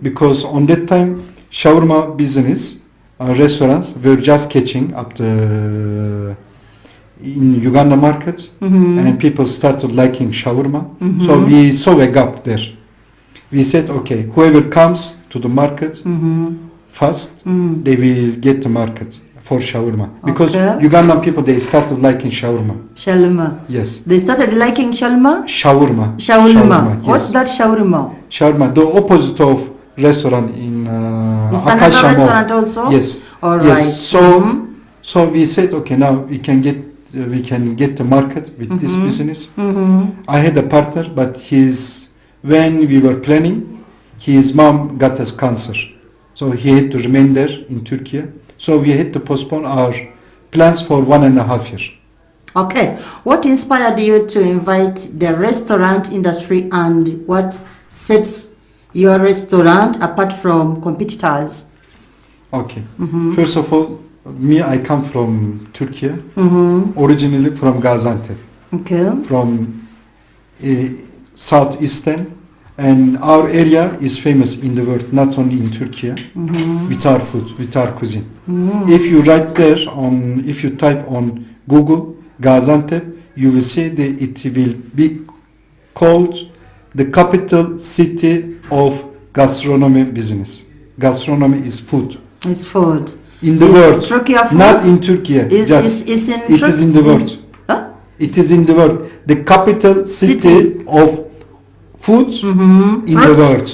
because on that time shawarma business restaurants were just catching up the in Uganda market, and people started liking shawarma. So we saw a gap there. We said, okay, whoever comes to the market first, they will get the market for shawarma. Because Ugandan people, they started liking shawarma. Shawarma. Yes. They started liking shawarma? Shawarma. Shawarma. Yes. What's that shawarma? Shawarma, the opposite of restaurant in It's Akasha another Mall. restaurant also? Yes. All yes. right. So we said, okay, now we can get the market with this business. I had a partner, but when we were planning, his mom got us cancer, so he had to remain there in Turkey. So we had to postpone our plans for 1.5 years. Okay, what inspired you to invite the restaurant industry, and what sets your restaurant apart from competitors? Okay, first of all, I come from Turkey, originally from Gaziantep, from southeastern, and our area is famous in the world, not only in Turkey, with our food, with our cuisine. If you write there if you type on Google Gaziantep, you will see that it will be called the capital city of gastronomy business. Gastronomy is food. It's food. In the world, Turkey food? Not in Turkey. It is in the world. Huh? It is in the world. The capital city of food in the world.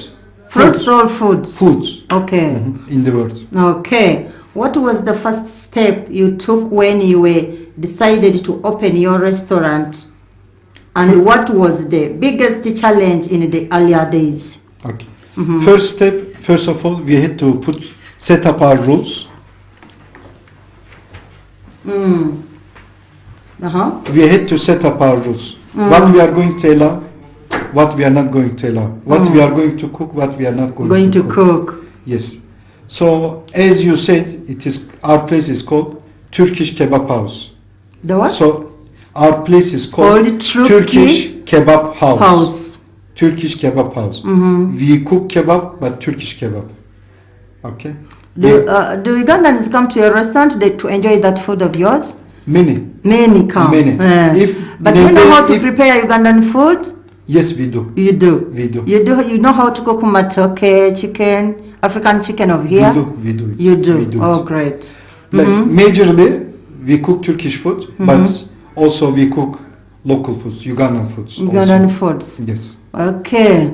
Fruits or foods? Foods. Okay. In the world. Okay. What was the first step you took when you decided to open your restaurant? And what was the biggest challenge in the earlier days? Okay. First of all, we had to set up our rules. We had to set up our rules. What we are going to allow, what we are not going to allow, what we are going to cook, what we are not going to cook. Yes. So as you said, our place is called Turkish Kebab House. The what? So our place is called Turkish Kebab House. Turkish Kebab House. We cook kebab, but Turkish kebab. Okay. Do Ugandans come to your restaurant to enjoy that food of yours? Many come. Many. But do you know how to prepare Ugandan food? Yes, we do. You do. We do. You know how to cook matoke, chicken, African chicken over here? We do. You do. We do. Oh, great. Like majorly, we cook Turkish food, but also we cook local foods, Ugandan foods. Ugandan foods. Yes. Okay.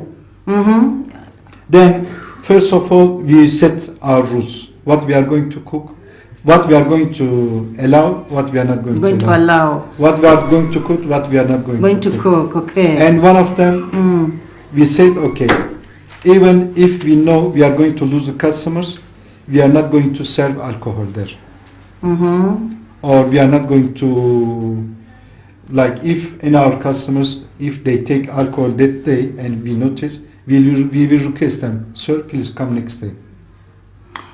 Then, first of all, we set our rules. What we are going to cook, what we are going to allow, what we are not going to allow. What we are going to cook, what we are not going to cook. Okay. And one of them, we said, okay, even if we know we are going to lose the customers, we are not going to serve alcohol there. Or we are not going to, like if in our customers, if they take alcohol that day and we notice, we will request them, sir, please come next day.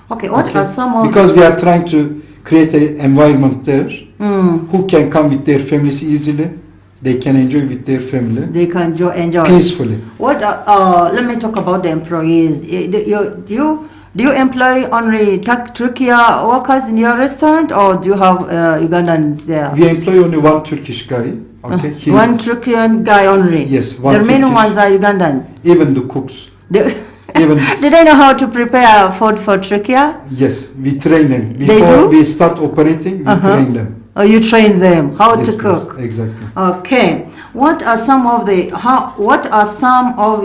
Okay, what are some of... Because we are trying to create an environment there who can come with their families easily. They can enjoy with their family. They can enjoy peacefully. What? Let me talk about the employees. Do you employ only Turkey workers in your restaurant, or do you have Ugandans there? We employ only one Turkish guy. Okay. One Turkish guy only. Yes. The remaining ones are Ugandan. Even the cooks. Do they know how to prepare food for Turkey? Yes, we train them. Before we start operating, we train them. Oh, you train them how to cook. Yes, exactly. Okay. What are some of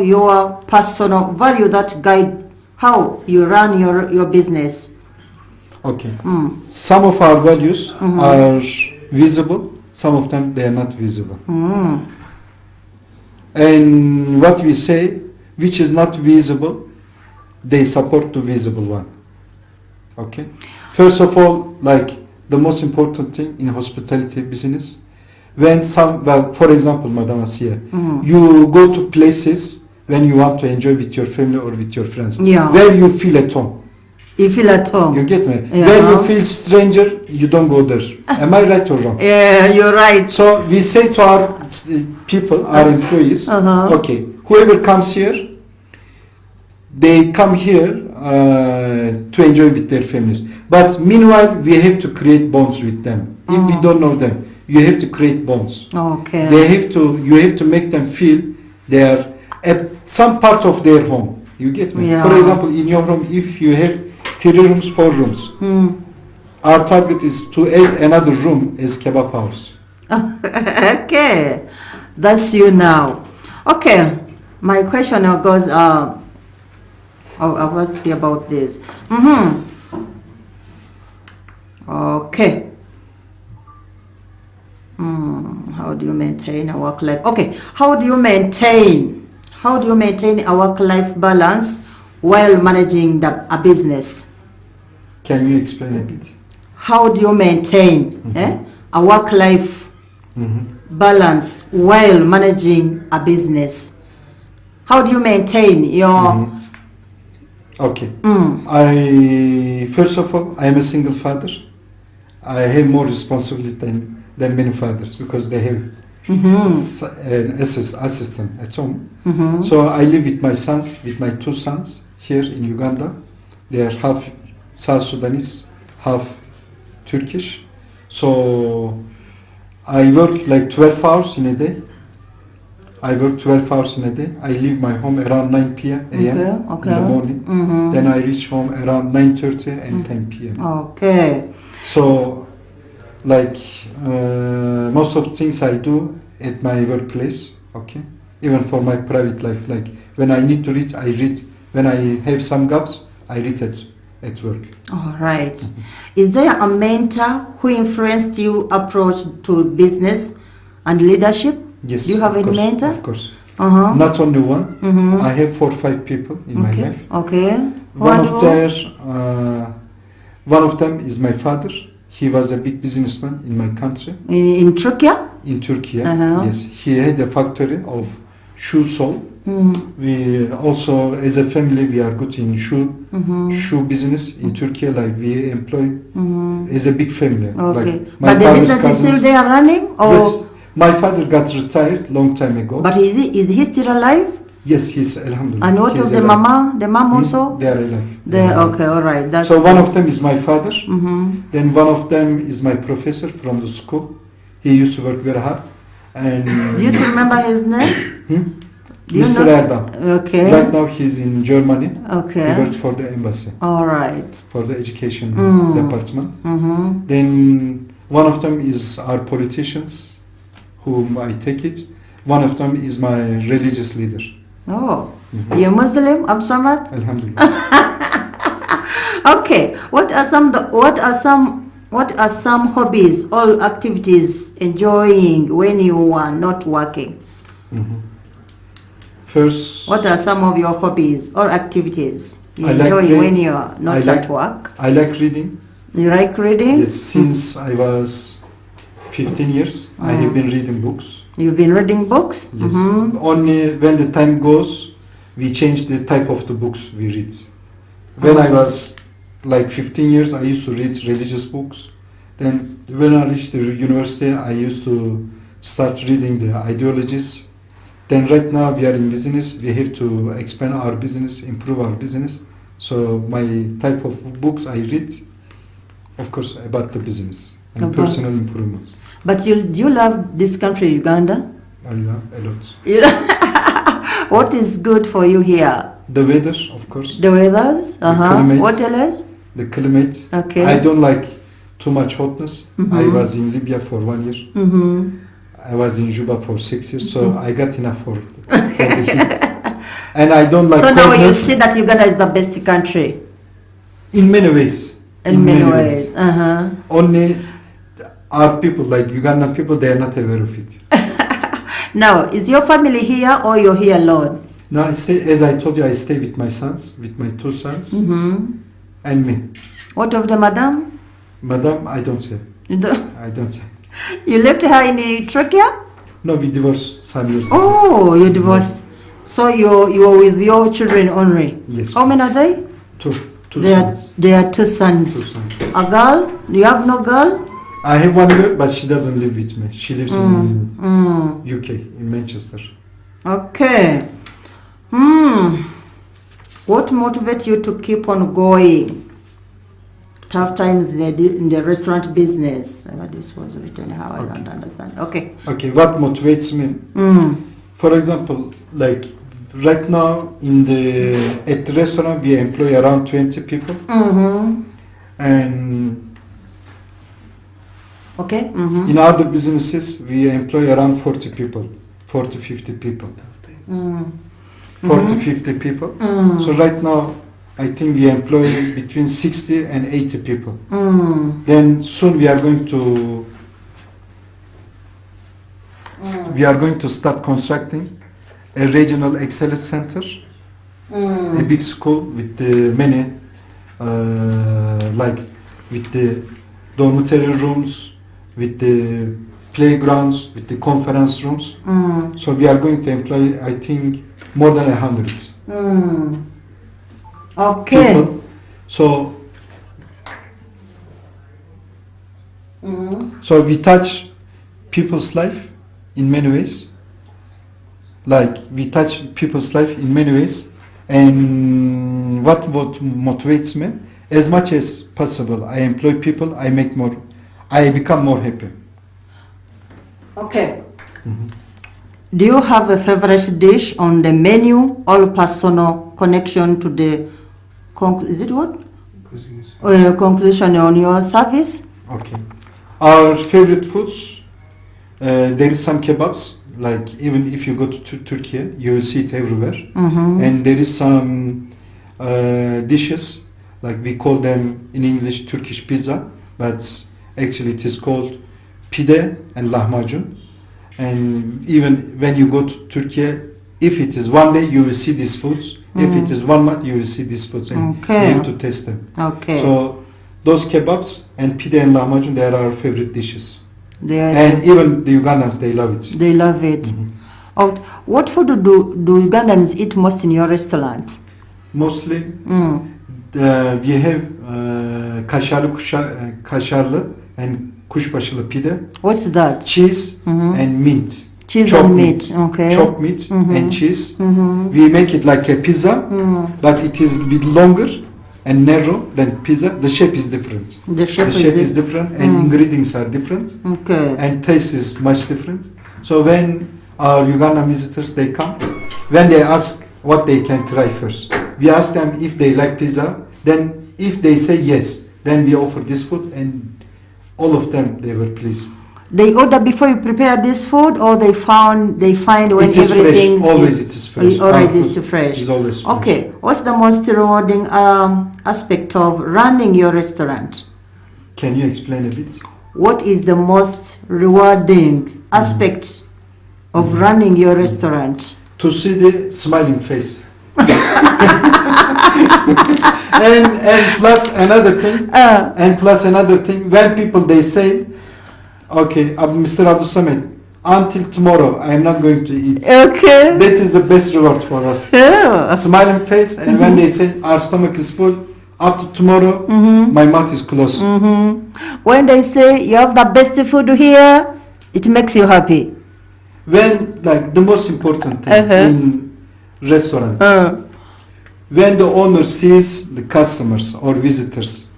your personal value that guide how you run your business? Okay. Some of our values are visible. Some of them they are not visible. And what we say, which is not visible, they support the visible one. Okay. First of all, like the most important thing in hospitality business, when for example, Madam Asiya, you go to places when you want to enjoy with your family or with your friends, where you feel at home. You feel at home. You get me? Yeah. Where you feel stranger, you don't go there. Am I right or wrong? Yeah, you're right. So we say to our people, our employees, okay, whoever comes here, they come here to enjoy with their families. But meanwhile, we have to create bonds with them. If we don't know them, you have to create bonds. Okay. You have to make them feel they are at some part of their home. You get me? Yeah. For example, in your home, if you have 3 rooms, 4 rooms, our target is to add another room as kebab house. Okay, that's you now. Okay, my question now goes. I've asked you about this. Okay. How do you maintain a work life? Okay, how do you maintain a work life balance while managing a business? Can you explain a bit? How do you maintain a work life balance while managing a business? How do you maintain your Okay. First of all, I am a single father. I have more responsibility than many fathers because they have an assistant at home. So I live with my sons, with my 2 sons here in Uganda. They are half South Sudanese, half Turkish. So I work like 12 hours in a day. I leave my home around 9 p.m. a.m. Okay. in the morning. Then I reach home around 9:30 and 10 p.m. Okay. So, like most of things I do at my workplace. Okay. Even for my private life, like when I need to read, I read. When I have some gaps, I read at work. All right. Is there a mentor who influenced you approach to business and leadership? Yes. Do you have of any course, mentor? Of course. Not only one. I have 4 or 5 people in my life. Okay. One of them is my father. He was a big businessman in my country. In Turkey? In Turkey, yes. He had a factory of shoe sole. We also, as a family, we are good in shoe business in Turkey. Like we employ as a big family. Okay. Like my but the business is still there running? Or? Yes. My father got retired long time ago. But is he still alive? Yes, he's alhamdulillah. And what of the mama? The mom also? They are alive. Okay, all right. That's so one of them is my father. Then one of them is my professor from the school. He used to work very hard. And do you still remember his name? Mr. Erdem. Okay. Right now he's in Germany. Okay. He worked for the embassy. All right. For the education department. Then one of them is our politicians, whom I take it. One of them is my religious leader. Oh, you're Muslim, Absamat? Alhamdulillah. Okay. What are some hobbies or activities enjoying when you are not working? First, what are some of your hobbies or activities you I enjoy like when you are not at work? I like reading. You like reading? Yes, since I was 15 years, I have been reading books. You've been reading books? Yes. Only when the time goes, we change the type of the books we read. When I was like 15 years, I used to read religious books. Then when I reached the university, I used to start reading the ideologies. Then right now we are in business, we have to expand our business, improve our business. So my type of books I read, of course, about the business and personal improvements. But do you love this country, Uganda? I love a lot. What is good for you here? The weather, of course. The weathers? Climate, what else? The climate. Okay. I don't like too much hotness. I was in Libya for 1 year. I was in Juba for 6 years, so I got enough for the heat. And I don't like. So now you see that Uganda is the best country. In many ways. In many ways. Only our people, like Ugandan people, they are not aware of it. Now, is your family here or you're here alone? No, I stay. As I told you, I stay with my sons, with my 2 sons, and me. What of the madam? Madam, I don't have. You don't? I don't have. You left her in Turkey? No, we divorced some years ago. Oh, you divorced. So you're with your children only? Yes. How many are they? 2 sons. They are 2 sons. 2 sons. A girl? You have no girl? I have 1 girl, but she doesn't live with me. She lives in UK, in Manchester. Okay. What motivates you to keep on going? Tough times in the restaurant business. This was written how I don't understand. Okay. Okay, what motivates me? For example, like right now at the restaurant we employ around 20 people. And okay. in other businesses we employ around 40 people, 50 people. 50 people. So right now I think we employ between 60 and 80 people. Then soon we are going to start constructing a regional excellence center, a big school with many like with the dormitory rooms, with the playgrounds, with the conference rooms. So we are going to employ, I think, more than 100 okay. people. So so we touch people's life in many ways. Like we touch people's life in many ways. And what motivates me, as much as possible, I employ people, I become more happy. Okay. Do you have a favorite dish on the menu or personal connection to the conclusion on your service? Okay. Our favorite foods, there is some kebabs. Like even if you go to Turkey, you will see it everywhere. And there is some dishes, like we call them in English Turkish pizza, but actually it is called pide and lahmacun. And even when you go to Turkey, if it is one day, you will see these foods. If it is 1 month, you will see these foods, and you have to taste them. Okay. So those kebabs and pide and lahmacun, they are our favorite dishes. And even the Ugandans, they love it. They love it. What food do Ugandans eat most in your restaurant? Mostly, we have kaşarlı and kuşbaşılı pide. What's that? Cheese and meat. Cheese chopped and meat. Okay. Chopped meat and cheese. We make it like a pizza, but it is a bit longer and narrow than pizza. The shape is different. The shape is different, and ingredients are different. Okay. And taste is much different. So when our Ugandan visitors, they come, when they ask what they can try first, we ask them if they like pizza. Then if they say yes, then we offer this food, and all of them, they were pleased. They order before you prepare this food, or they find when it is everything fresh. Always it is fresh. Always it's fresh. It's always fresh. Okay. What's the most rewarding aspect of running your restaurant? Can you explain a bit? What is the most rewarding aspect of running your restaurant? To see the smiling face. and plus another thing, when people they say, okay, Mr. Abdul Samad, until tomorrow I am not going to eat. Okay. That is the best reward for us. Yeah. Smiling face, and when they say our stomach is full, up to tomorrow, my mouth is closed. When they say you have the best food here, it makes you happy. When, like, the most important thing in restaurants, when the owner sees the customers or visitors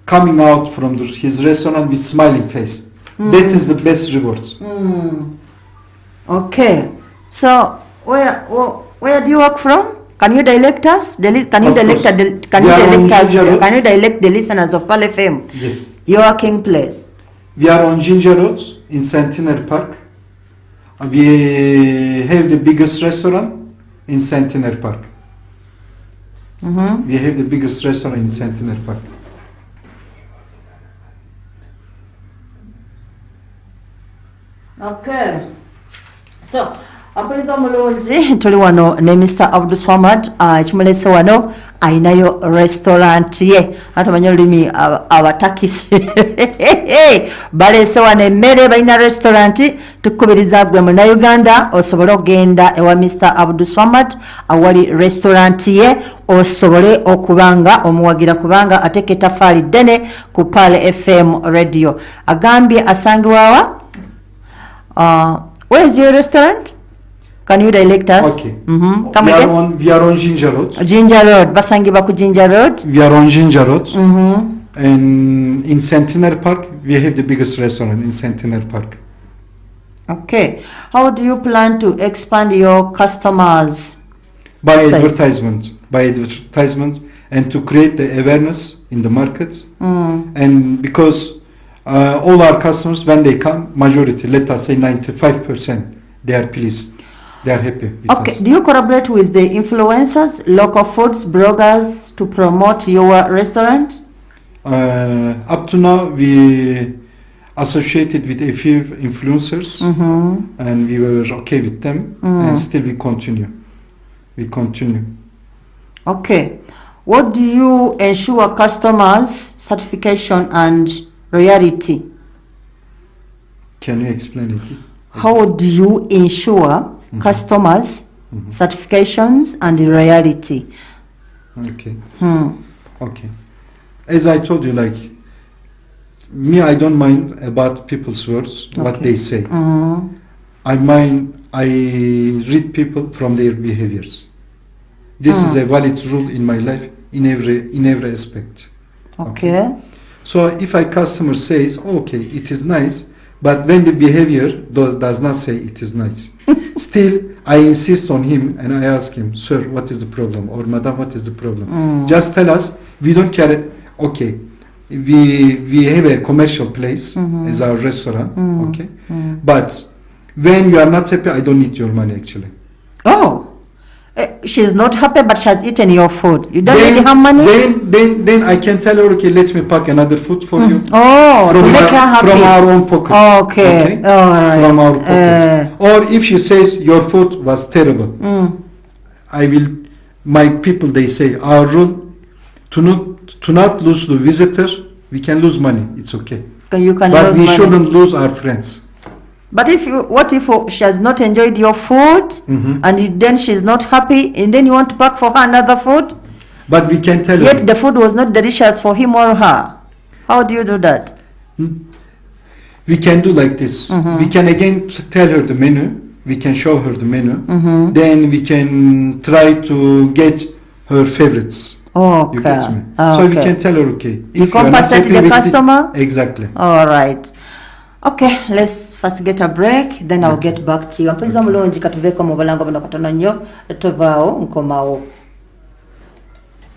coming out from his restaurant with smiling face, that is the best reward. Okay. So where do you work from? Can you direct us? Can you direct the listeners of Pal FM? Yes. Your working place. We are on Ginger Road in Centenary Park. We have the biggest restaurant in Centenary Park. We have the biggest restaurant in Centenary Park. Okay. So, abayizi omulungi tuli wano ne Mr. Abdul Swamad kimulese wano ayinayo restaurant ye atamanyi olulimi abatakish balese wano emmere balina restaurant tukubiriza gwe munnayuganda osobole okugenda ewa Mr. Abdul Swamad awali restaurant ye osobole okubanga omuwagira kubanga ateka ettafaali ddene ku Pal FM radio agambye asangibwawa where is your restaurant? Can you direct us? Okay. Come we, again? we are on Ginger Road. Ginger Road. Basangibwa ku Ginger Road. We are on Ginger Road. And in Centenary Park, we have the biggest restaurant in Centenary Park. Okay. How do you plan to expand your customers? By advertisement. By advertisement, and to create the awareness in the market. And because all our customers, when they come, majority, let us say 95%, they are pleased. They are happy with us. Do you collaborate with the influencers, local foods, bloggers to promote your restaurant? Up to now, we associated with a few influencers, and we were okay with them, and still we continue. We continue. Okay. What do you ensure customers' certification and loyalty? Can you explain it? How do you ensure customers' certifications and loyalty? Okay. Okay. As I told you, like me, I don't mind about people's words, what they say. I read people from their behaviors. This is a valid rule in my life in every aspect. Okay. So if a customer says, okay, it is nice, but when the behavior does not say it is nice, still I insist on him and I ask him, sir, what is the problem? Or madam, what is the problem? Just tell us. We don't care. Okay, we have a commercial place as our restaurant. Okay, but when you are not happy, I don't need your money actually. Oh. She's not happy, but she has eaten your food. You don't need her money? Then I can tell her, okay, let me pack another food for you. Oh, to make her happy. From our own pocket. Okay. All right. From our pocket. Or if she says your food was terrible, my people, they say, our rule, to not lose the visitor, we can lose money. It's okay. You can but lose we money. shouldn't lose our friends. But what if she has not enjoyed your food and then she's not happy and then you want to pack for her another food? But we can tell her. Yet the food was not delicious for him or her. How do you do that? We can do like this. We can again tell her the menu. We can show her the menu. Then we can try to get her favorites. Okay. You get me? Okay. So we can tell her, okay. You compensate the customer? Exactly. All right. Okay, let's first get a break, then I'll get back to you. Mpenzi omulungi katuveko mu balango bano katono nnyo tovaawo nkomawo.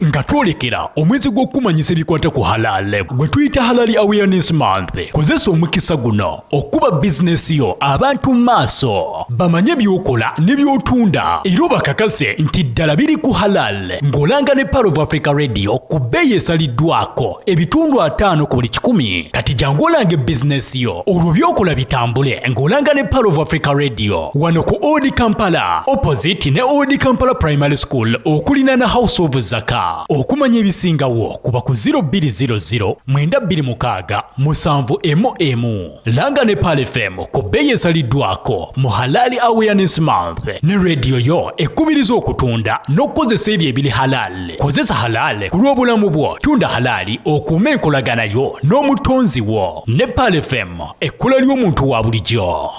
Nga twolekera omwezi gw'okumanyisa ebikwata ku Halaal gwe tuyita Halaal Awareness Month. Kozesa omukisa guno okuba bizinesi yo abantu maaso bamanye by'okola ne by'otunda era bakakase nti ddala biri ku Halaal ng'olanga ne Pearl of Africa Radio ku bbeeyi esaliddwako ebitundu 5 ku buli 100. Kati jangu olange bizinesi yo olwo by'okola bitambule ng'olanga ne Pearl of Africa Radio wano ku Odi Kampala opposite ne Odi Kampala Primary School okulina na House of Zaka. Okumanya ebisingawo kuba ku 0200 926 7 langa ne Pearl FM ku bbeeyi esaliddwako mu Halaal Awareness Month ne radio yo ekubiriza okutunda n'okukozesa ebyo ebiri Halaal. Kozesa Halaal ku lw'obulamu bwo, tunda Halaal okuuma enkolagana yo n'omutonzi wo. Ne Pearl FM ekkula ly'omuntu wa bulijjo.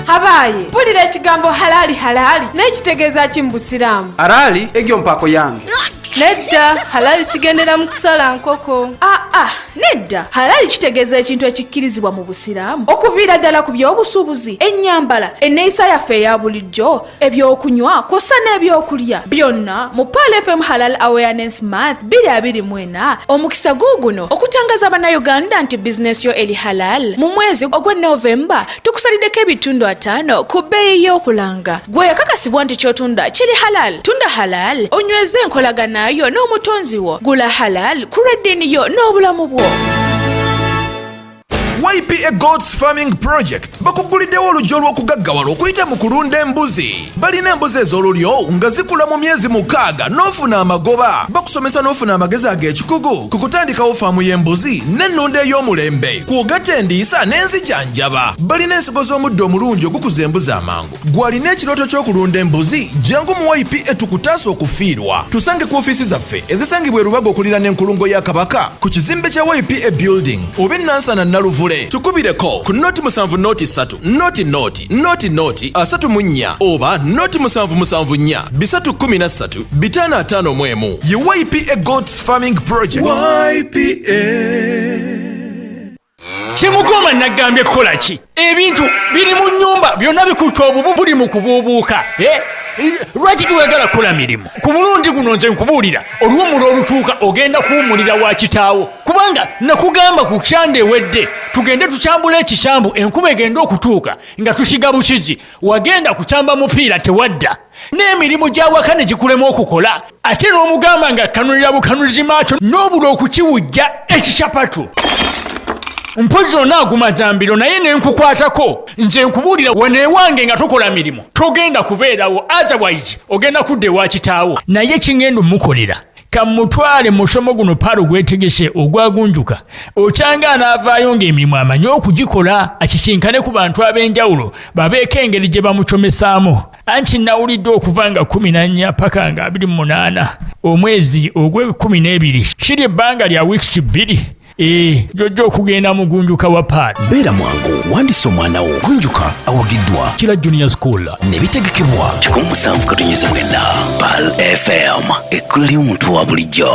Habaye pulira ekigambo halaali n'ekitegeeza ki mu Busiraamu? Halaali egyo mpako yange. Nedda, halaali kigendera mu kusala nkoko. Nedda, halaali kitegeeza ekintu ekikkirizibwa mu Busiraamu okuviira ddala ku by'obusuubuzi, ennyambala, enneeyisa yaffe eya bulijjo, ebyokunywa kw'ossa n'ebyokulya byonna mu Pearl FM Halaal Awareness Month 2024. Omukisa guuguno okutangaza bannayuganda nti bizinesi yo eri halaal. Mu mwezi ogwa Novemba tukusaliddeko ebitundu 5 ku bbeeyi y'okulanga. Gwe yakakasibwa nti ky'otunda kiri halaal. Tunda halaal, onyweze enkolagana yo n'omutonzi wo. Gula halaal ku reddini yo n'obulamu bwo. YPA Goats Farming Project bakuguliddewo olujjo olw'okugaggawala okuyita mu kulunda embuzi. Balina embuzi ez'olulyo nga zikula mu myezi 6 n'ofuna amagoba. Bakusomesa n'ofuna amagezi ag'ekikugu ku kutandikawo faamu y'embuzi n'ennunda ey'omulembe, kw'ogatta endiisa n'enzijanjaba. Balina ensigo z'omuddo omulungi ogukuza embuzi amangu. Gw'alina ekirooto ky'okulunda embuzi, jangu mu YPA tukutaasa okufiirwa. Tusange ku ofiisi zaffe ezisangibwa e Rubaga okulira n'enkulungo ya Kabaka ku kizimbe kya YPA Building oba e Nansana Naluvule tuwabulule tukubireko ku noti 7 noti 3 noti 34 oba noti 774 313 551 ye YPA Goats Farming Project. Kimugoma nagambye kukola ki? Ebintu biri mu nnyumba byonna bikutte obubu buli mu kubuubuuka. Lwaki tuwagala kukola mirimu? Ku mulundi guno nze nkubuulira oluwumula olutuuka ogenda kuwumulira wa kitaawo. Kubanga nakugamba ku kyanda ewedde tugende tukyambule ekikyambu enkuba egenda okutuuka nga tusiga busizi. Wagenda kukyamba mupiira tewadda. N'emirimu gy'awaka ne gikulema okukola. Ate n'omugamba nga kanulira bukanulizi maato n'obula okukiwujja ekikyapatu. Mpozi onaagumazambiro naye nenkukwatako nze nkubuulira waneewange nga tukola mirimu togenda kubeerawo otherwise ogenda kudda ewa kitaawo. Naye kingenda omukolera kamutwale musomo guno paalo gwetegese ogwagunjuka okyanga anaavaayo ng'emirimu amanyi okugikola akisinkane ku bantu ab'enjawulo babeeko engeri gye bamucomesaamu. Anti nawulidde okuva nga 14 paka nga 28 omwezi ogw'e12 kiri ebbanga lya wiiki 2. Jojja okugenda mu gunjuka wa paalo. Beera mwangu wandise omwana wo gunjuka awagiddwa Kira Junior School ne bitegekebwa 17 Paal FM ekkulu ly'omuntu wa bulijjo.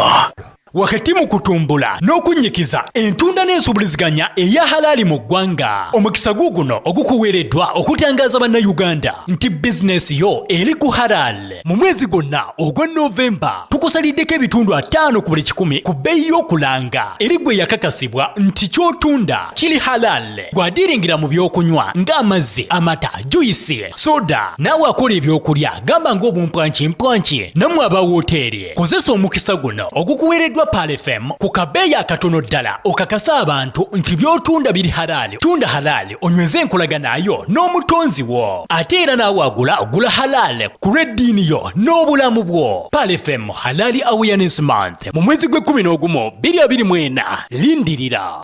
Wakati mu kutumbula n'okunnyikiza entunda n'ensuubuliziganya eya Halaal mu ggwanga. Omukisa guguno ogukuweereddwa okutangaza bannayuganda nti bizinesi yo eri ku Halaal. Mu mwezi gwonna ogwa Novemba tukusaliddeko ebitundu 5 ku buli 100 ku bbeeyi y'okulanga eri gwe yakakasibwa nti ky'otunda kiri Halaal. Gw'adiringira mu byokunywa ng'amazzi, amata, juyisi, soda naawe akola ebyokulya gamba ng'obumpwankimpwanki nammwe aba wooteeri. Kozesa omukisa guno ogukuweereddwa Paal FM ku kabeeyi akatono ddala okakasa abantu nti by'otunda biri Halaal. Tunda Halaal onyweze enkolaganayo n'omutonzi wo. Ate era naawe agula Halaal ku lw'eddiini yo n'obulamu bwo. Paal FM Halaal Awareness Month mu mwezi gwe 11 lindirira.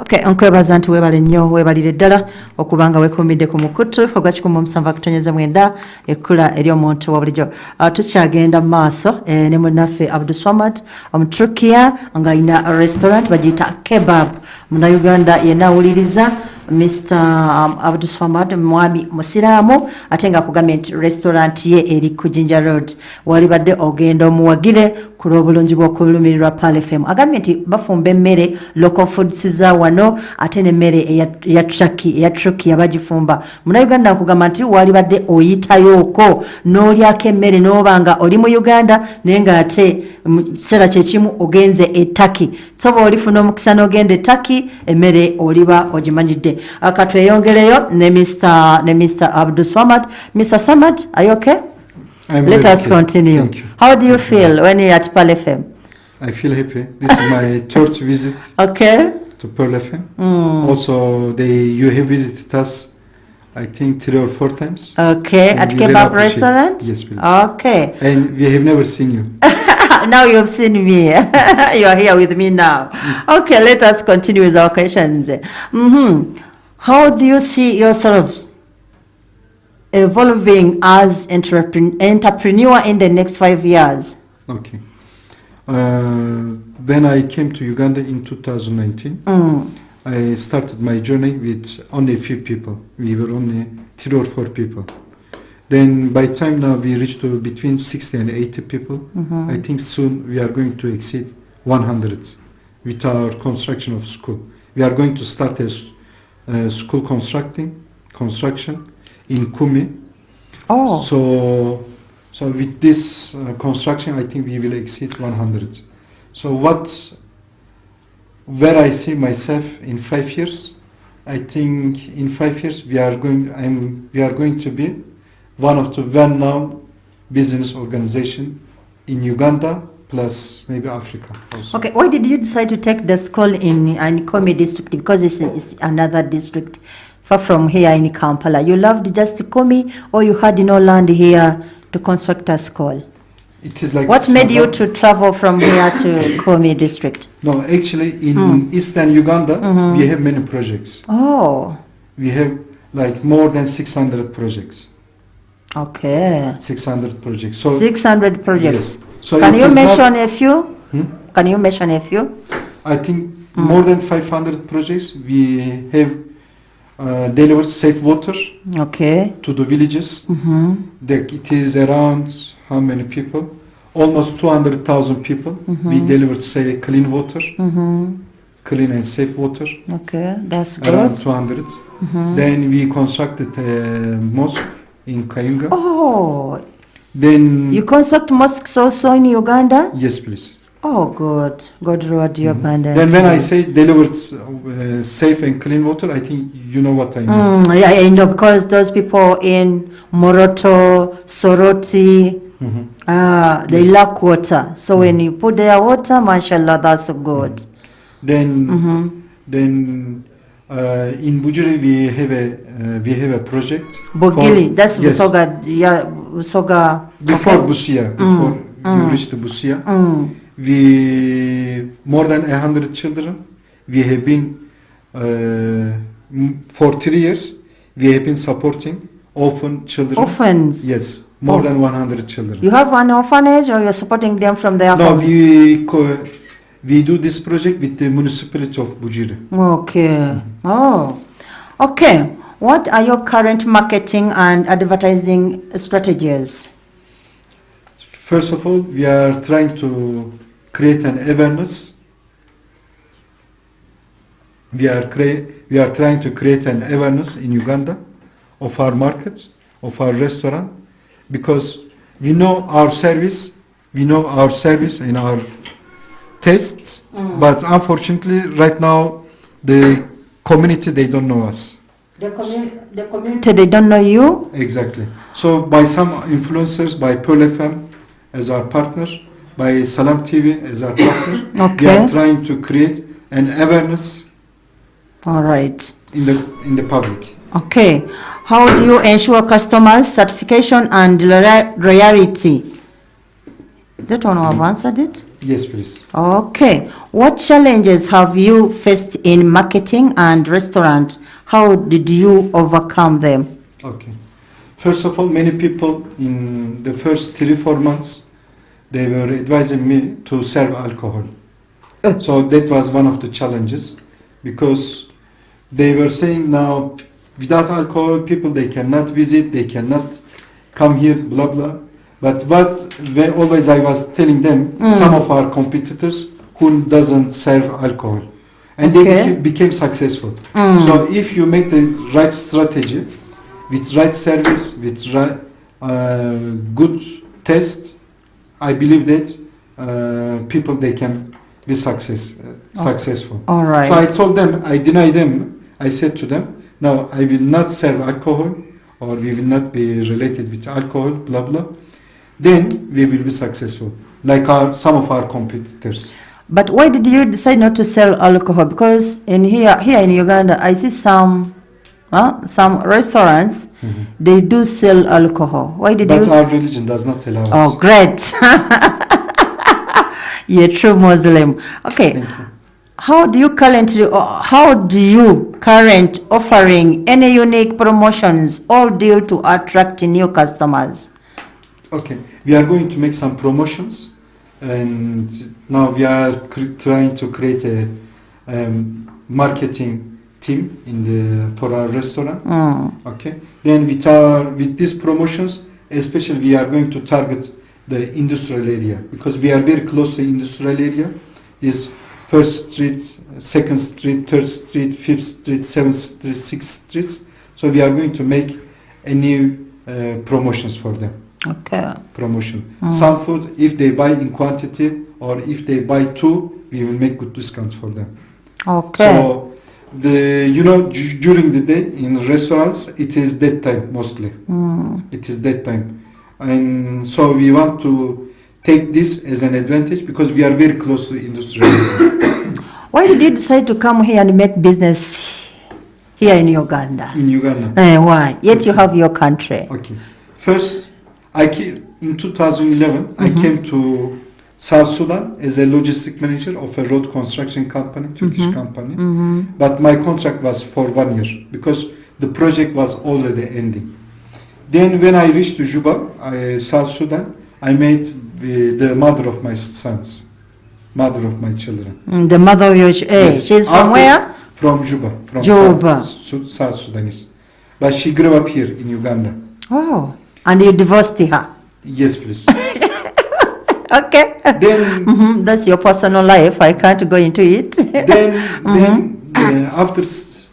Okay, nkwebaza nti weebale nnyo weebalire ddala okubanga weekuumidde ku mukutu ogwa 17 ekkula ery'omuntu wa bulijjo. Tukyagenda mu maaso ne munnaffe Abdulswamad Omuturukiya ng'alina restaurant bagiyita Kebab. Munnayuganda yenna awuliriza Mr. Abdulswamad mwami musiraamu ate nga akugambye nti restaurant ye eri ku Jinja Road. Walibadde ogenda omuwagire ku lw'obulungi bw'okulumirirwa Paal FM. Agambye nti bafumba emmere local foods za wano ate n'emmere eya Turukiya bagifumba. Munnayuganda akugamba nti walibadde oyitayooko n'olyako emmere n'obanga oli mu Uganda naye ng'ate kiseera kyekimu ogenze e Turkey. So bw'olifuna omukisa n'ogenda e Turkey emmere oliba ogimanyidde. Katweyongereyo ne Mr. Abdulswamad. Mr. Swamad, are you okay? Let us continue. Thank you. How do you feel when you're at Paal FM? I feel happy. This is my third visit Okay. to Paal FM. Also, you have visited us, I think, 3 or 4 times. Okay, And at we really Kebab appreciate it. restaurant? Yes, please. Okay. And we have never seen you. Now you've seen me. You are here with me now. Okay, let us continue with our questions. How do you see yourselves evolving as entrepreneur in the next 5 years? Okay. When I came to Uganda in 2019, I started my journey with only a few people. We were only 3 or 4 people. Then by time now we reached to between 60 and 80 people. I think soon we are going to exceed 100 with our construction of school. We are going to start a school construction in Kumi. Oh. So with this construction, I think we will exceed 100. So where I see myself in 5 years, I think in 5 years we are going to be one of the well-known business organization in Uganda plus maybe Africa also. Okay, why did you decide to take the school in Komi district? Because it's another district far from here in Kampala. You loved just Komi, or you had no land here to construct a school? It is like what made you to travel from here to Komi district? No, actually in eastern Uganda we have many projects. Oh. We have like more than 600 projects. Okay. 600 projects. So 600 projects. Yes. So can it you is mention not- a few? Can you mention a few? I think more than 500 projects. We have delivered safe water Okay. to the villages. It is around how many people? Almost 200,000 people. We delivered clean water, clean and safe water. Okay, that's Around good. 200. Then we constructed a mosque in Kayunga. Oh, Then you construct mosques also in Uganda? yes, please. Oh, good. God reward you abundance. Then when I say delivered safe and clean water, I think you know what I mean. Yeah, I know, because those people in Moroto, Soroti, they lack water. So when you put their water, mashallah, that's good. Then in Bujuri we have a project. Bogili, that's yes, Busoga, yeah, Busoga. before Busia, before you reach to Busia. We more than 100 children. We have been for 3 years. We have been supporting orphan children. Orphans? Yes, more than 100 children. You have an orphanage, or you're supporting them from their No, homes? we do this project with the municipality of Bujiri. Okay. Oh, okay. What are your current marketing and advertising strategies? First of all, we are trying to create an awareness. We are trying to create an awareness in Uganda of our markets, of our restaurant, because we know our service and our tastes, but unfortunately, right now, the community, they don't know us. The community, they don't know you? Exactly. So by some influencers, by Pearl FM as our partner, by Salam TV as our partner, we are trying to create an awareness. All right. In the public. Okay. How do you ensure customers' certification and loyalty? That one I've answered it? Yes, please. Okay. What challenges have you faced in marketing and restaurant? How did you overcome them? Okay. First of all, many people in the first 3-4 months, they were advising me to serve alcohol. So that was one of the challenges, because they were saying now without alcohol people, they cannot visit, they cannot come here, blah blah. But always I was telling them, some of our competitors who doesn't serve alcohol, and they became successful. So if you make the right strategy, with right service, with right, good test, I believe that people, they can be successful. All right. So I told them, I denied them. I said to them, no, I will not serve alcohol, or we will not be related with alcohol, blah blah. Then we will be successful, like some of our competitors. But why did you decide not to sell alcohol? Because here in Uganda, I see some restaurants, they do sell alcohol. Why did you? But our religion does not allow us. Oh, great. You're a true Muslim. Okay. Thank you. How do you current offering any unique promotions or deal to attract new customers? Okay, we are going to make some promotions, and now we are trying to create a marketing team for our restaurant. Okay, then with these promotions, especially we are going to target the industrial area, because we are very close to industrial area. Is First Street, Second Street, Third Street, Fifth Street, Seventh Street, Sixth Street. So we are going to make a new promotions for them. Okay. Promotion. Some food, if they buy in quantity, or if they buy 2, we will make good discounts for them. Okay. So during the day in restaurants, it is that time mostly. It is that time, and so we want to take this as an advantage, because we are very close to industry. Why did you decide to come here and make business here in Uganda? In Uganda. Why? Yet you have your country. Okay. First, in 2011, I came to South Sudan as a logistic manager of a road construction company, Turkish company. But my contract was for 1 year, because the project was already ending. Then when I reached to Juba, South Sudan, I met the mother of my sons. mother of my children. The mother of your Yes. she's from After where? From Juba. From Juba. South Sudanese. But she grew up here in Uganda. Oh, and you divorced her. Yes, please. Okay. Then, That's your personal life. I can't go into it. then after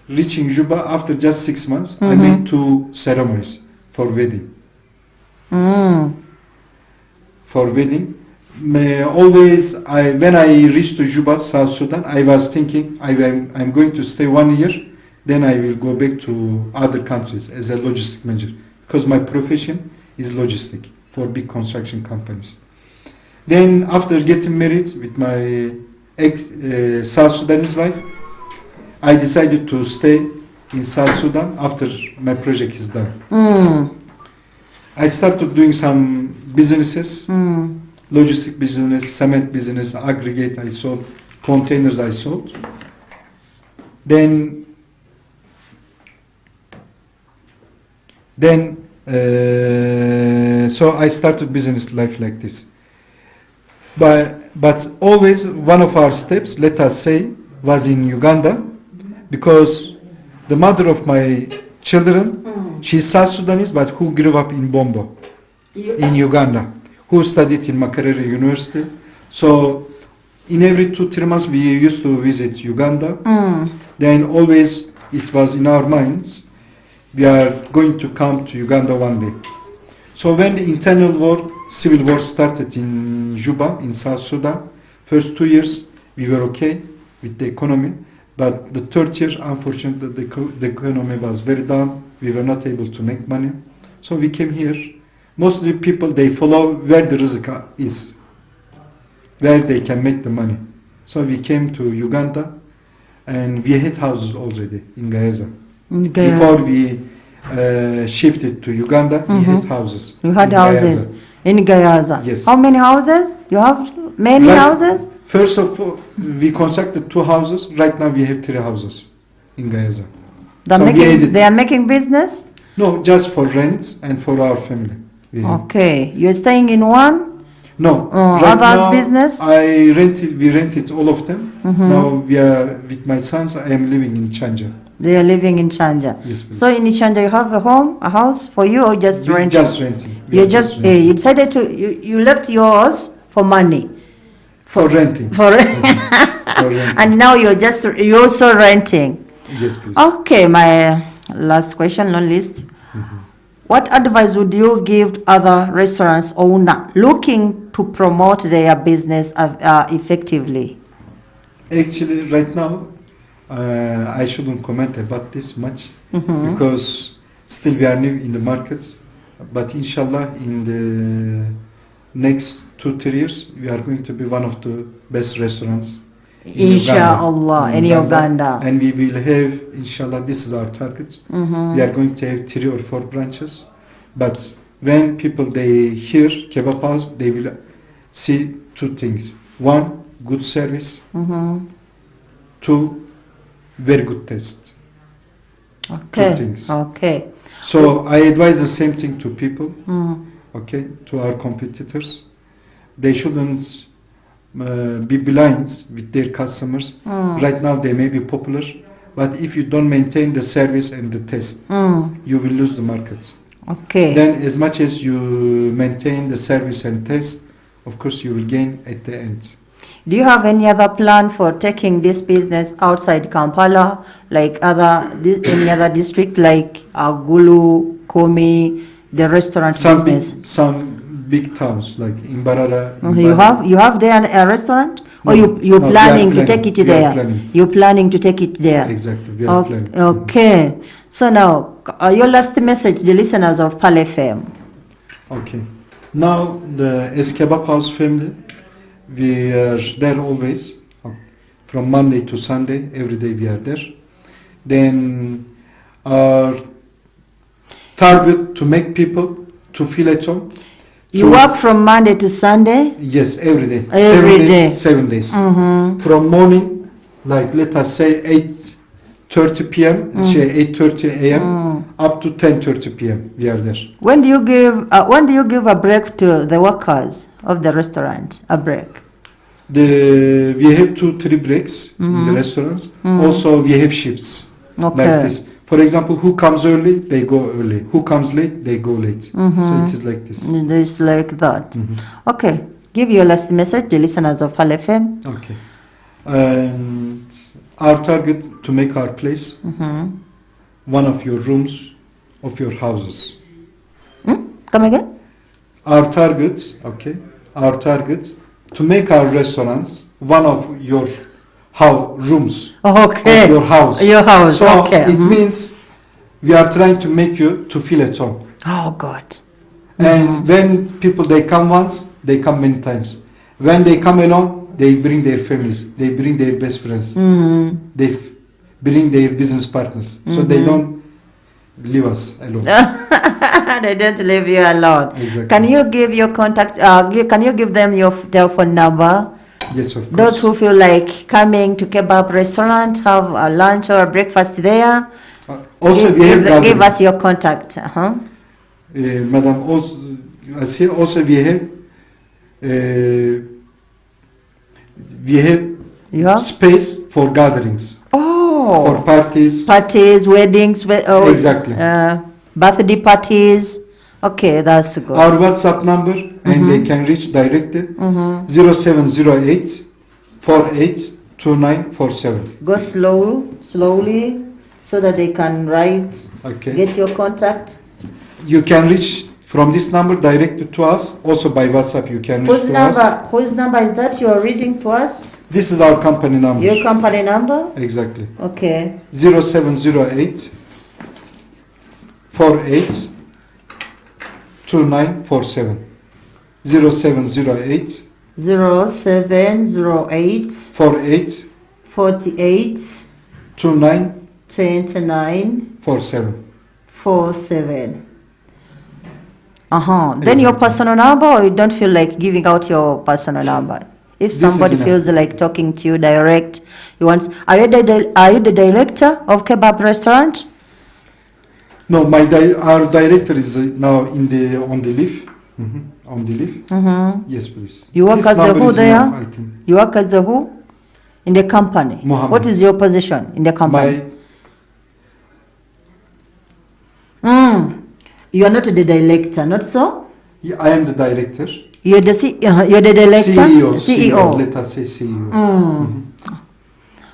reaching Juba, after just 6 months, I made 2 ceremonies for wedding. For wedding. Always, when I reached to Juba, South Sudan, I was thinking I'm going to stay 1 year, then I will go back to other countries as a logistic manager, because my profession is logistic for big construction companies. Then after getting married with my South Sudanese wife, I decided to stay in South Sudan after my project is done. I started doing some businesses, logistic business, cement business, aggregate I sold, containers I sold. Then so I started business life like this. But always one of our steps, let us say, was in Uganda, because the mother of my children, she's South Sudanese, but who grew up in Bombo, in Uganda, who studied in Makerere University. So in every 2-3 months we used to visit Uganda. Then always it was in our minds, we are going to come to Uganda one day. So when the internal war, civil war started in Juba, in South Sudan, first 2 years we were okay with the economy, but the 3rd year, unfortunately, the economy was very down. We were not able to make money. So we came here. Mostly people, they follow where the rizq is, where they can make the money. So we came to Uganda, and we had houses already in Gaza. Before we shifted to Uganda, we had houses. You had in houses Gaza. in Gaza. Yes. How many houses? You have many houses? First of all, we constructed 2 houses. Right now we have 3 houses in Gaza. They are making business? No, just for rent and for our family. Okay. You're staying in one? No. Others now, business? We rented all of them. Now we are, with my sons, I am living in Chanja. They are living in Chanja. Yes, please. So in Chanja you have a house for you, or just renting? Just renting. You decided you left yours for money. For renting. For renting. And now you're also renting. Yes, please. Okay, my last question, not least. What advice would you give other restaurants owner looking to promote their business effectively? Actually, right now, I shouldn't comment about this much because still we are new in the markets. But inshallah, in the next 2-3 years, we are going to be one of the best restaurants Inshallah, in Uganda. And we will have, inshallah, this is our target. We are going to have 3 or 4 branches. But when people, they hear kebab house, they will see 2 things. 1, good service. 2, very good taste. Okay. 2 things. Okay. So I advise the same thing to people, okay, to our competitors. They shouldn't be blind with their customers. Right now they may be popular, but if you don't maintain the service and the taste, you will lose the market. Okay. Then as much as you maintain the service and taste, of course you will gain at the end. Do you have any other plan for taking this business outside Kampala, like any other district like Agulu, Komi, the restaurant business? Some big towns like Imbarara. You have there a restaurant, or you're planning to take it there? You're planning to take it there. Exactly. We are planning. Okay. So now, your last message, the listeners of Pal FM. Okay. Now the Kebab House family, we are there always, from Monday to Sunday, every day we are there. Then our target to make people to feel at home. You work from Monday to Sunday? Yes, every day. Every day. 7 days. From morning, like let us say 8:30 p.m., 8:30 a.m. up to 10:30 p.m. we are there. When do you give a break to the workers of the restaurant? A break? We have 2-3 breaks in the restaurants. Also, we have shifts like this. For example, who comes early, they go early. Who comes late, they go late. So it is like this. It is like that. Okay. Give your last message to listeners of Halaal FM. Okay. And our target to make our place one of your rooms of your houses. Come again? Our target to make our restaurants one of your rooms of your house. Your house, so okay. It means we are trying to make you to feel at home. Oh, God. And when people, they come once, they come many times. When they come alone, they bring their families, they bring their best friends, they bring their business partners. So they don't leave us alone. They don't leave you alone. Exactly. Can you give your contact, can you give them your telephone number? Yes, of course. Those who feel like coming to Kebab restaurant, have a lunch or a breakfast there. Also, give us your contact. Madam, also we have space for gatherings. Oh, for parties, weddings, exactly. Birthday parties. Okay, that's good. Our WhatsApp number, and they can reach directly 0708 48 2947. Go slowly, so that they can write. Okay. Get your contact. You can reach from this number directly to us. Also by WhatsApp, you can reach to us. Whose number is that you are reading to us? This is our company number. Your company number? Exactly. Okay. 0708 48 2947. 0708 0708 48 48 29 29 47. Then your personal number, or you don't feel like giving out your personal number? If somebody feels like talking to you direct, you want. Are you the director of Kebab restaurant? No, our director is now on the leave. On the leave. Yes, please. You work as a who there? Now, I think. You work as a who in the company? Mohammed. What is your position in the company? You are not the director, not so? Yeah, I am the director. You're the you're the director? CEO. Let us say CEO.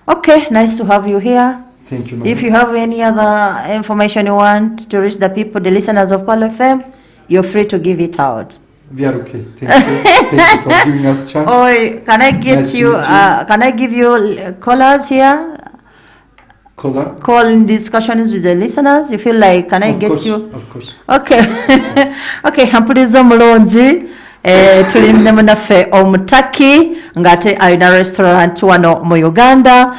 Okay, nice to have you here. Thank you, If you have any other information you want to reach the people, the listeners of Halaal FM, you're free to give it out. We are okay. Thank you. Thank you for giving us a chance. Can I get Nice you? to meet you. Can I give you callers here? Caller? Call discussions with the listeners. You feel like? Can I get you? Of course. Okay. Okay. Mpuliriza omulungi. Tuli munaffe omutaki ngate alina restaurant wano mu Uganda,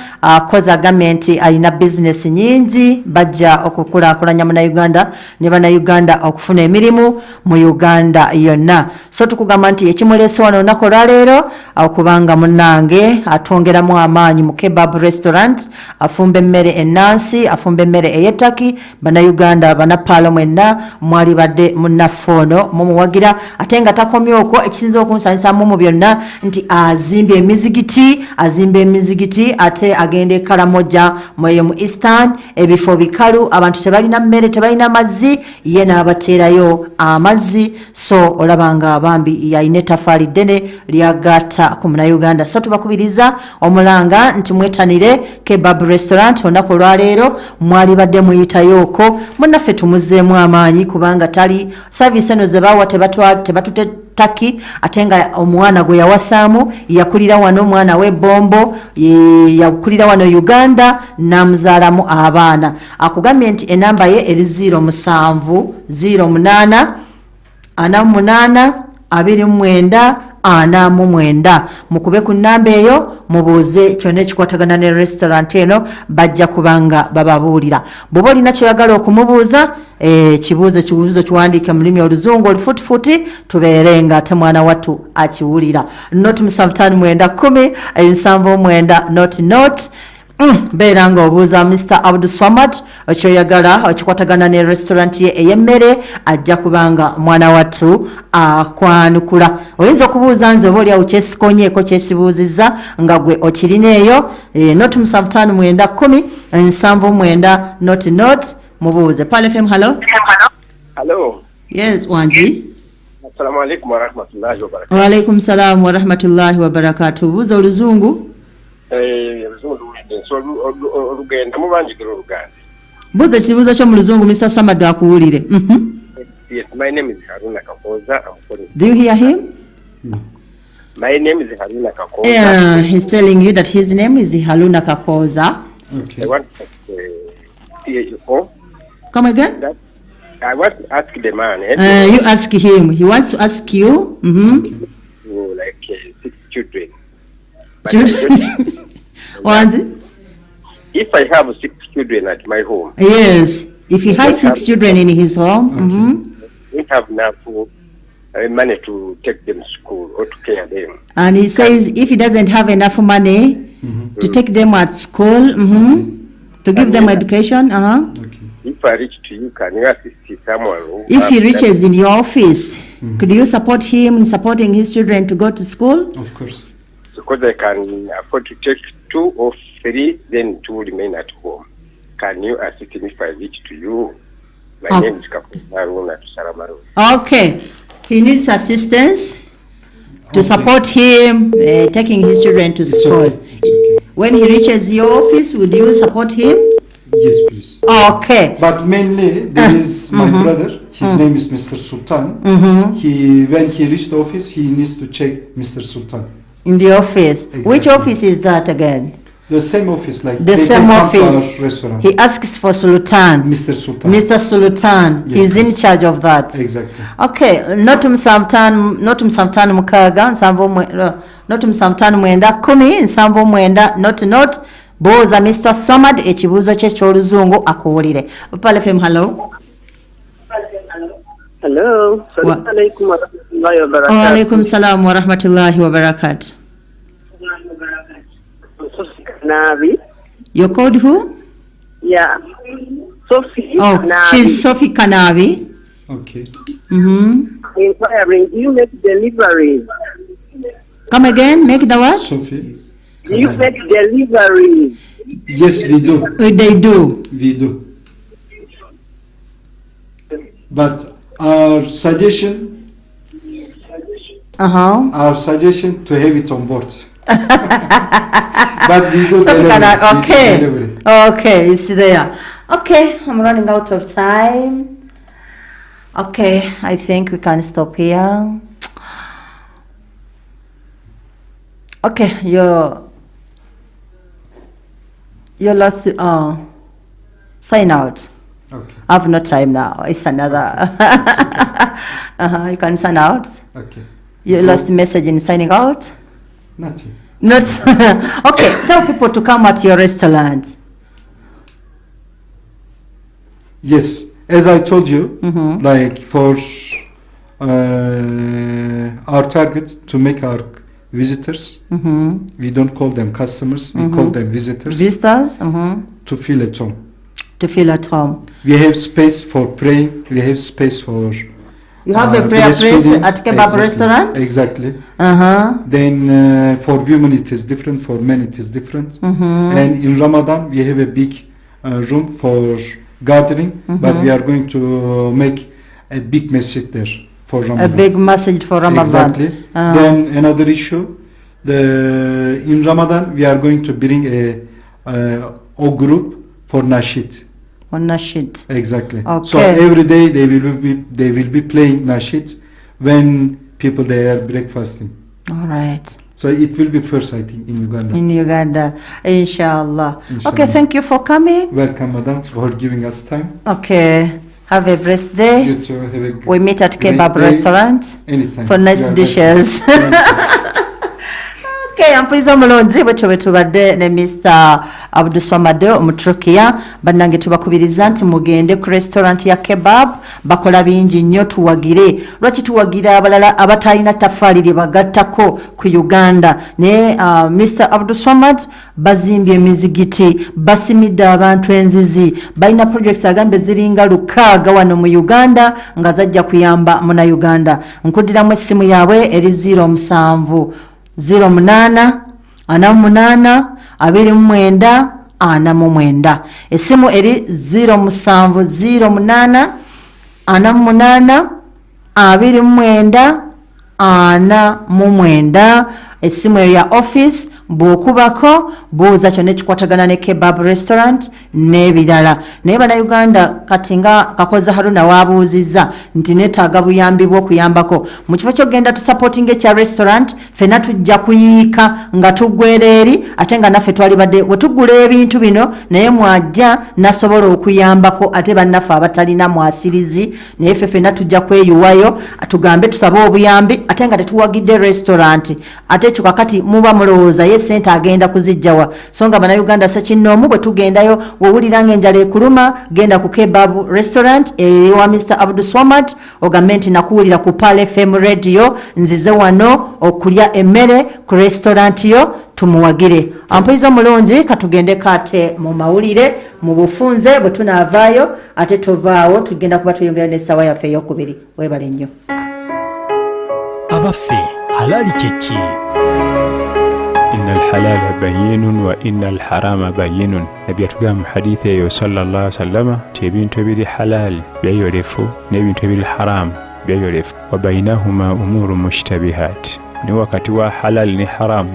koza agambye alina business nyingi bajja okukulaakulanya mu Uganda ne bana Uganda okufuna emirimu mu Uganda yonna. So tukugamba nti ekimuleese wano olunaku olwaleero okubanga munnange atwongeramu amaanyi mu Kebab restaurant, afumba emmere ennansi, afumba emmere ey'ettaki, bana Uganda bana paalo mwenna mwali badde munnaffe ono mumuwagira ate nga takomye okwo ekisinza okunsanyusa mu byonna nti azimba emizigiti ate agenda Karamoja mweyo mu Eastern ebifo bikalu abantu tebalina mmere tebalina mazzi ye n'abateerayo amazzi. So olabanga bambi yalina ettafaali ddene lyagatta ku Uganda. So tubakubiriza omulanga nti mwetanire Kebab restaurant olunaku olwaleero mwali badde muyitayo okwo munnaffe tumuzeemu amaanyi kubanga tali service eno ze bawa tebatute taki atenga omwana gwe yawasaamu yakulira wano omwana w'ebbombo yakulira wano Uganda namuzaalamu abaana. Akugambye nti enamba ye eri 07 08 48 29 49. Mukube ku nnamba eyo mubuuze kyonna ekikwatagana ne restaurant eno bajja kubanga bababuulira. Bw'oba olina kyoyagala okumubuuza kibuuzo kiwandiike mu lulimi oluzungu olufutifuti tubeere nga ate mwana wattu akiwulira. Not 7 9 10 7 9 not beera ng'obuuza Mr. Abdul Swamad ekyoyagala okikwatagana ne restaurant ye ey'emmere ajja kubanga mwana wattu akwanukula. Oyinza okubuuza nze oba oliawo kyesikonyeeko kyesibuuzizza nga gwe okirina eyo not 7510 not mubuuze. Pal FM, hello. Hello. Yes, Wanji. Assalamu alaikum wa rahmatullahi wa barakatuh. Wa alaikum salam wa rahmatullahi wa barakatuh. Buuza oluzungu. Olugenda mubanjigiro oluganda. Buuza ekibuuzo kyo mu luzungu Mr. Samad akuwulire. Yes, my name is Haruna Kakoza. I'm calling. Do you hear him? No. My name is Haruna Kakoza. Yeah, he's telling you that his name is Haruna Kakoza. Okay. I want to CAO. Come again? That I want to ask the man. You ask him. He wants to ask you. Like 6 children. But Wanzi? if I have 6 children at my home, Yes. If he has 6 children in his home, we have enough money to take them to school or to care them. and he says if he doesn't have enough money to take them at school, to give them education, Okay. If I reach to you, can you assist someone? Who if he have reaches in your office, could you support him in supporting his children to go to school? Of course. because I can afford to take 2 or 3, then 2 remain at home. Can you assist me if I reach to you? My name is Kapunaruna to Saramaru. Okay. He needs assistance to support him taking his children to It's school. okay. It's okay. When he reaches your office, would you support him? Yes, please. Okay. But mainly there is my brother. His name is Mr. Sultan. When he reached the office, he needs to check Mr. Sultan. In the office. Which Exactly. office is that again? The same office, like The they same can come to office. our restaurant. He asks for Sultan. Mr. Sultan. Mr. Sultan. Yes, He's in please. charge of that. Exactly. Okay. Not msamtano mukaga nsanvu not msamtano mwenda 10 nsanvu mwenda not Boza Mr. Samad ekibuuzo kye ky'oluzungu akuwulire. Pal FM, hello. Hello. Assalamu alaikum wa rahmatullahi wa Wa barakatuh. alaikum salam wa rahmatullahi wa barakatuh. Navi. You're called who? Yeah. Sophie. Oh, Navi. she's Sophie Kanavi. Okay. Inquiring. Do you make deliveries? Come again, make the what? Sophie. Do you make deliveries? Yes, we do. They do. We do. But our suggestion to have it on board. But we do Sophie delivery. Kanavi, We do okay. delivery. Okay, it's there. Okay, I'm running out of time. Okay, I think we can stop here. Okay, you lost sign out. Okay. I have no time now. It's another. You can sign out. Okay. You lost message in signing out. Nothing. Not okay. Tell people to come at your restaurant. Yes, as I told you, like for our target to make our visitors, we don't call them customers, we call them visitors, Visitors to feel at home. to feel at home. We have space for praying, we have space for You have a prayer place breastfeeding. at Kebaba restaurant. Exactly. Uh-huh. Then for women it is different, for men it is different. And in Ramadan we have a big room for gathering, but we are going to make a big masjid there for A Ramadan. big message for Ramadan. Exactly. Then another issue, in Ramadan we are going to bring a group for Nashid. On Nashid. Exactly. Okay. So every day they will be playing Nashid when people they are breakfasting. All right. So it will be first, I think, in Uganda. In Uganda, inshallah. Inshallah. Okay, thank you for coming. Welcome, madam, for giving us time. Okay, have a blessed day. You too. Have a We meet at great Kebab day. restaurant Anytime. for nice You are dishes. welcome. Okay. Okay, ampuiza omulonzi bwe tubadde ne Mr. Abdussamad Omuturukiya bannange tubakubiriza nti mugende ku restaurant ya Kebab bakola bingi nnyo tuwagire lwaki tuwagira abalala abatalina taffaali lye bagattako ku Uganda ne Mr. Abdussamad bazimbye emizigiti basimidde abantu enzizi balina projects agambe ziringa 6 wano mu Uganda nga zajja kuyamba muna Uganda nkudiramu essimu yaabwe eri 07 08 48 29 49 essimu eri 07 08 48 29 49 essimu ya office bwokubako buuza kyonna ekikwatagana ne Kebab restaurant n'ebirala naye bannayuganda kati nga Kakoza Haruna waabuuzizza nti neetaaga buyambi bw'okuyambako mu kifo ky'ogenda tusupporting ekya restaurant ffenna tujja kuyiika nga tuggwera eri ate nga naffe twali badde we tuggula ebintu bino naye mwajja nasobola okuyambako ate bannaffe abatalina mwasirizi naye ffe ffenna tujja kweyuwayo tugambe tusabe obuyambi ate nga tetuwagidde restaurant ate ekyo kakati muba mulowooza ye sente agenda kuzijjawa so nga bannayuganda sekinnoomu bwe tugendayo wowulira ng'enjala ekuluma genda ku Kebab restaurant ewa Mr. Abdussamad ogambe nti nakuwulira ku Pal FM radio nzize wano okulya emmere ku restaurant yo tumuwagire ampuiza omulungi katugende kate mu mawulire mu bufunze bwe tunaavaayo ate tovaawo tugenda kuba tuyongera n'essaawa yaffe ey'okubiri weebale nnyo abaffe halali kyeki إن الحلال بين وإن الحرام بين نبي أتقام حديثه صلى الله عليه وسلم تبين تبير حلال بيعرفه نبي تبير حرام بيعرف وبينهما أمور مشتبهات نوكتوا حلال نحرام